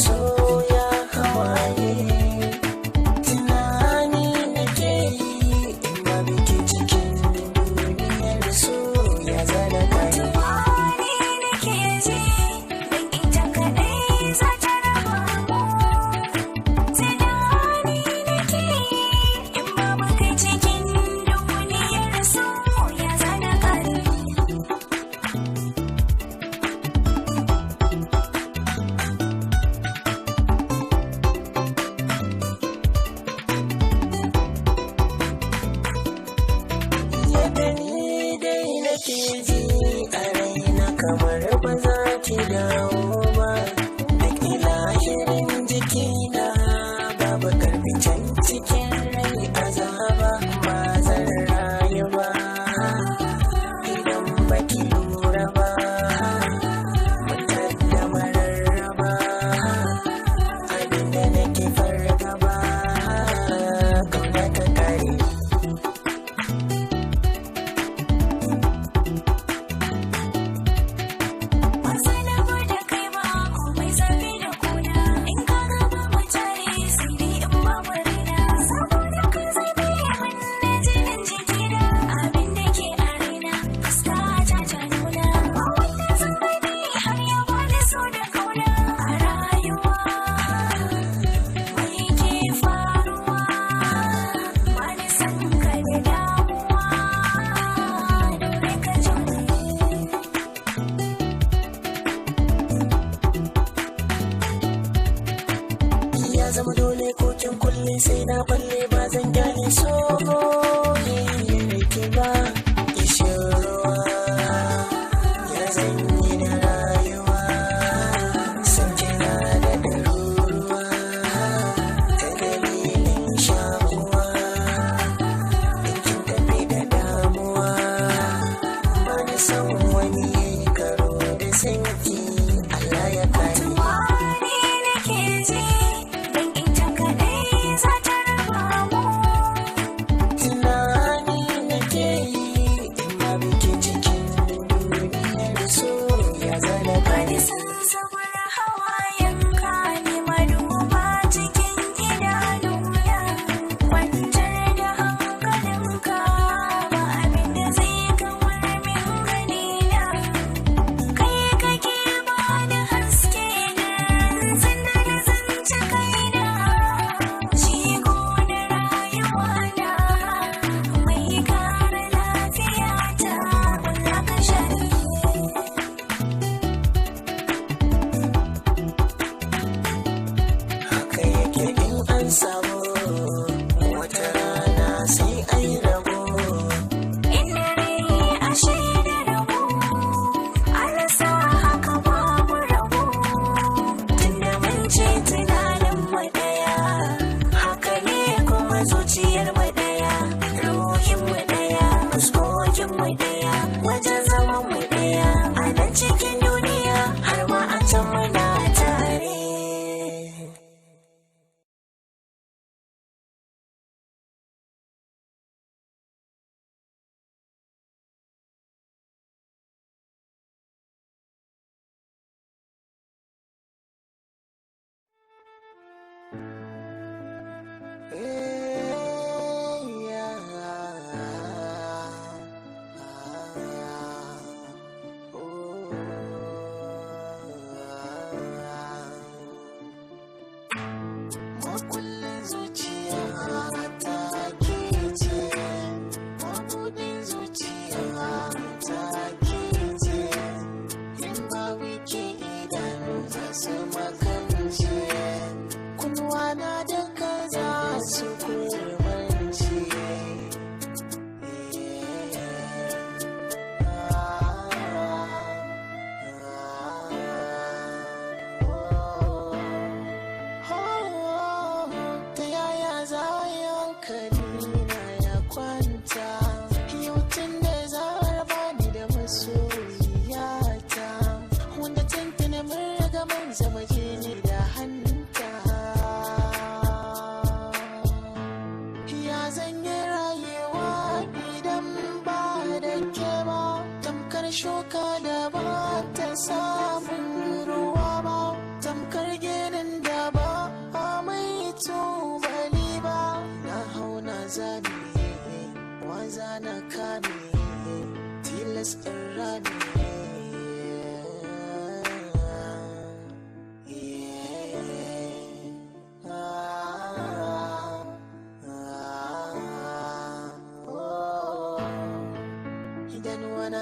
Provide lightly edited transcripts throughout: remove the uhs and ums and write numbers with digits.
masoya hawaye tunani nake yi in ba biki cikin duniyar so ya zana kai Wani nake ji don ita kaɗai za ta raba mu. Tunani nake yi in babu kai cikin duniyar so ya zana kai. yadda ni dai nake ji a raina kamar ba za ki dawo ba duk ilahirin jikina babu karfi can cikin rai azaba ba zan rayu ba idan baki lura ba mutar da mararraba abinda nake fargaba kauna ta kare Wasa na da kai ba komai zafi da kuna. In ka gaba mutane sai dai in babu raina. Saboda ka zai biya min na jinin jikina. Abin da ke a raina fuska ta nuna. Ba wanda zan gani har ya bani so da kauna a rayuwa. Me ke faruwa? Bani san ka da damuwa. Dole ka jure. ya zama dole kokin kulle sai na balle ba zan gane so ki ba kishin ruwa ya zan yi da rayuwa sun kira da ɗaruruwa ta dalilin shakuwa in kin tafi da damuwa ba na san wani ya yi karo da sanki Allah ya kare Wani nake ji don ita kaɗai za ta raba mu. tunani nake yi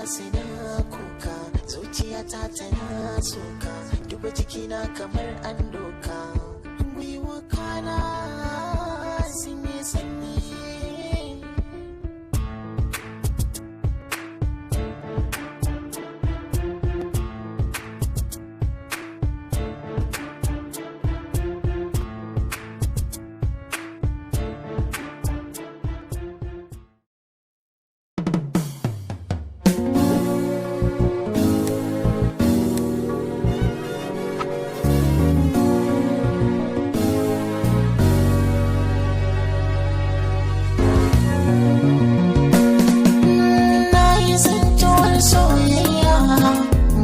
suna kuka, zuciyata tana suka, duba jikina kamar an doka, gwiwa kana sun yi sanyi.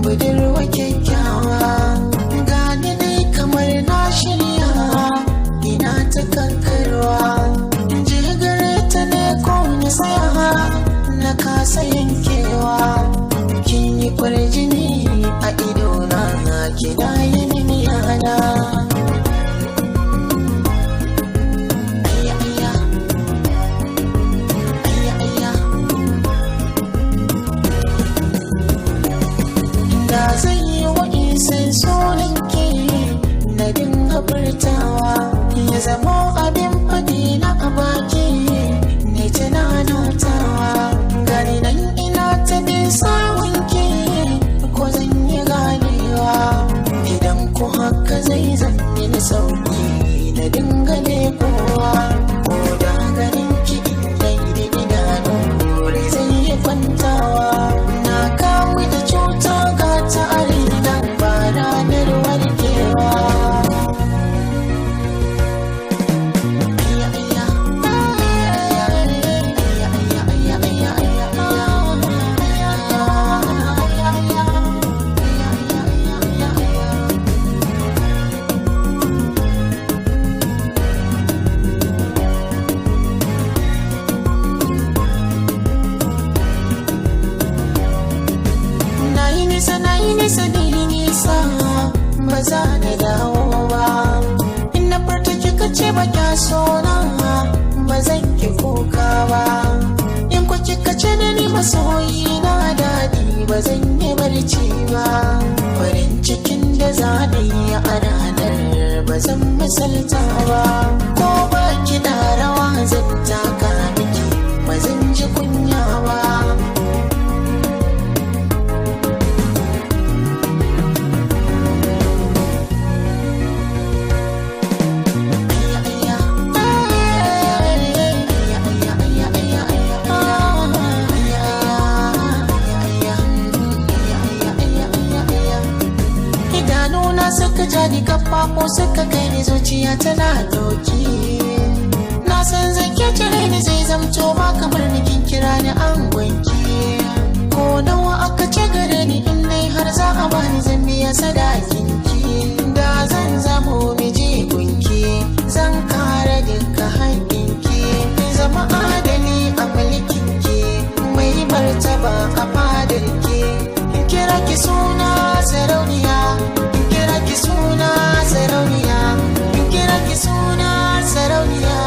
Budurwa kyakkyawa gani dai kamar na shirya, ina ta kankarwa je gare ta ne ko na tsaya na kasa yankewa. Kin yi kwarjini a idona kina yi mini yana. Da zan yi wa isan soninki na dinga furtawa, ya zama abin faɗi na a baki ne tunanatawa. Gani nan ina ta bin sawunki ko zan yi ganewa, idan ku haka zai zanyi na sauki na dinga lekowa. Ko da ganin ki dai da idanu rai zai yi kwantawa, na kawo da cuta ta arina ba ranar warkewa. Nisa ba za na dawo ba, in na furta kika ce ba kya so na ba zan ki kuka ba, in ku kika ce da ni masoyi na daɗi ba zan yi barci ba. Farin cikin da za na yi a ranar ba zan misalta ba, ko ba ki da rawa zan taka miki ba zan ji kunya ba. Suka ja ni kafa ko suka kai ni zuciya tana doki, na san zan ke cire ni zai zamto ba kamar nikin kira ni an gwanki. Ko nawa aka ce gare ni in dai har za a bani zan biya sadakinki, da zan zamo miji gunki zan kare duka haƙƙinki, zama adali a mulkinki mai martaba a fadarki. In kira ki suna sarauniya, ki suna sarauniya, in kira ki suna sarauniya.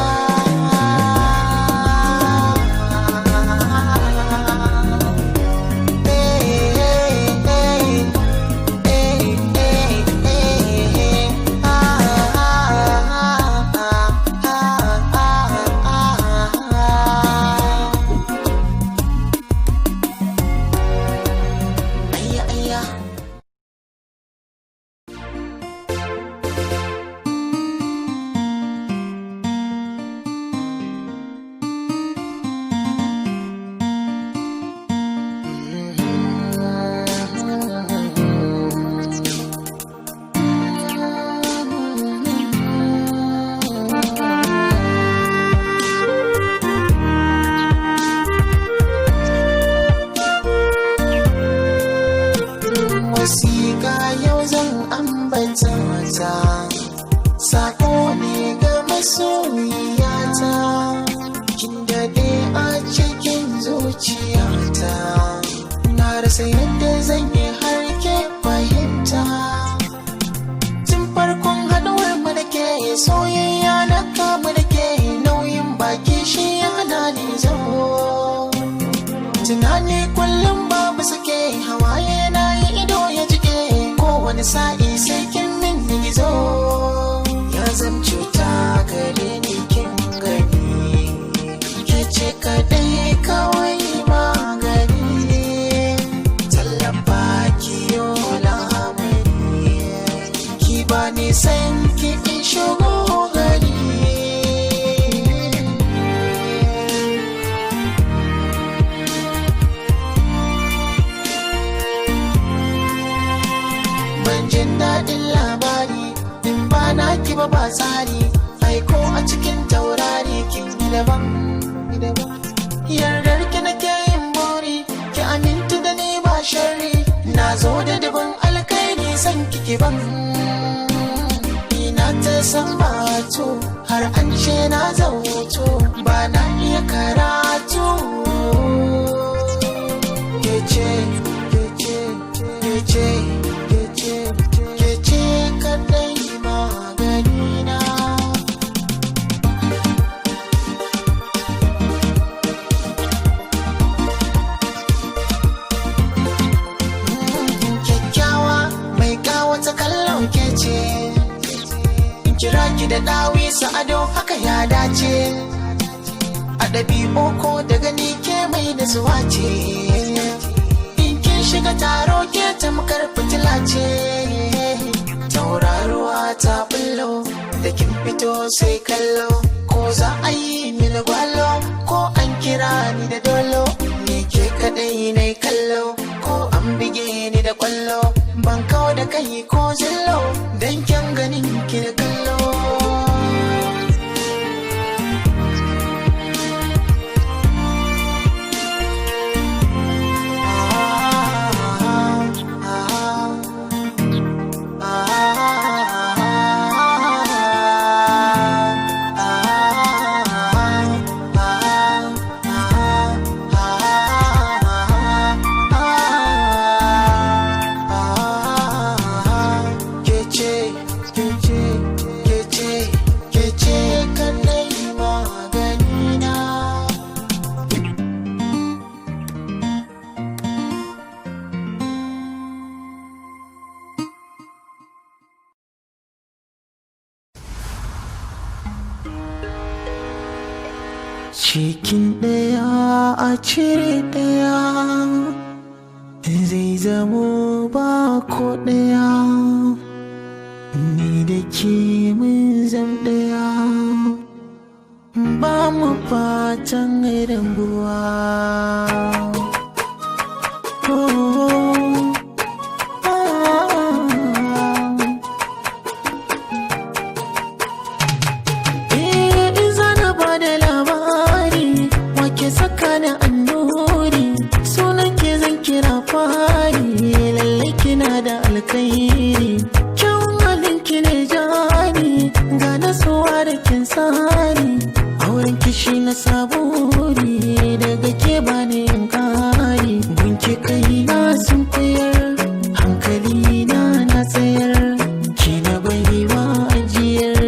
wasiƙa yau zan ambata mata, sako ne ga masoyiyata, kin daɗe a cikin zuciyata, na rasa yadda zan yi har ke fahimta. Tun farkon haɗuwar mu da ke soyayya na kama da ke, nauyin baki shi ya hana ni zo. Tunani kullum babu sa'i sai kin min gizo ya zam cuta gare ni kin gani ke ce kadai kawai magani tallafa ki yola mani ki ba ni san ki in shigo gari jin daɗin labari in ba na ki ba tsari aiko a cikin taurari kin yi daban yardar ki nake yin buri ki amintu da ni ba sharri na zo da dubin alkairi san kiki ban ina ta san batu har an ce na zauto ba na iya karatu kece kece kece kira ki da dawi ado haka ya dace a ɗabi'u ko da gani ke mai nutsuwa ce in kin shiga taro ke tamkar fitila ce tauraruwa ta bullo da kin fito sai kallo ko za a yi mini gwalo ko an kira ni da dolo ni ke kadai na kallo ko an bige ni da kwallo ban kawo da kai ko zillo dan kyan ganin ki da kallo cikin ɗaya a cire ɗaya zai zamo ba ko ɗaya ni da ke mun zam ɗaya ba mu fatan rabuwa kyawun halinki ne jani ga nasuwa da kin sani auren kishi na saburi daga ke bani yin kari gunki kai na sun koyar hankali na tsayar ki na baiwa ajiyar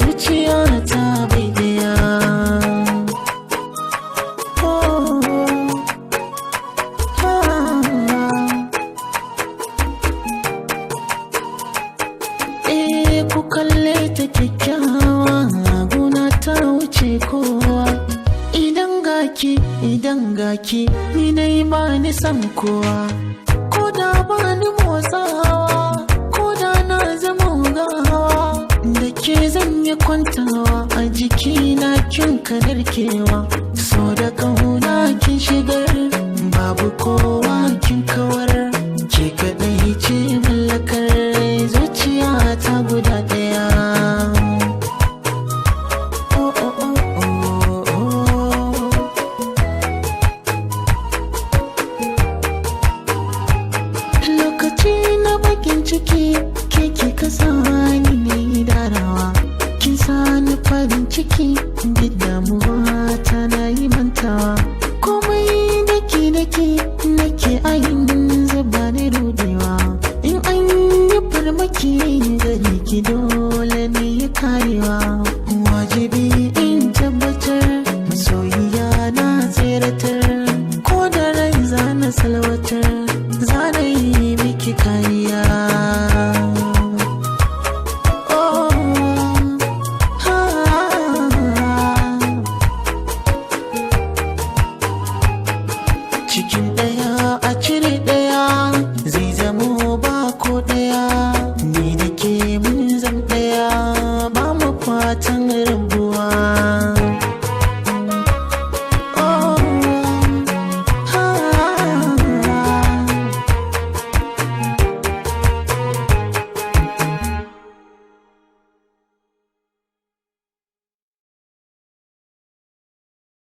zuciya ta bai daya ku kalle ta kyakkyawa guna ta wuce kowa idan gaki ni nai ba ni san kowa ko da ba ni motsawa ko da na zama gawa da ke zan yi kwantawa a jikina kin kadarkewa so da kauna kin shigar babu kowa kin kawar ke kadai ce mallakar zuciya ta guda daya lokaci na bakin ciki keke kasa ni ne darawa kin sani farin ciki duk damuwa ta na yi mantawa komai daki nake ayin zuba ni rudewa in an yi farmaki gari ki dole ne ya karewa wajibi in tabbatar masoyiya na tseratar ko da rai zana salwatar zana yi miki kariya gatan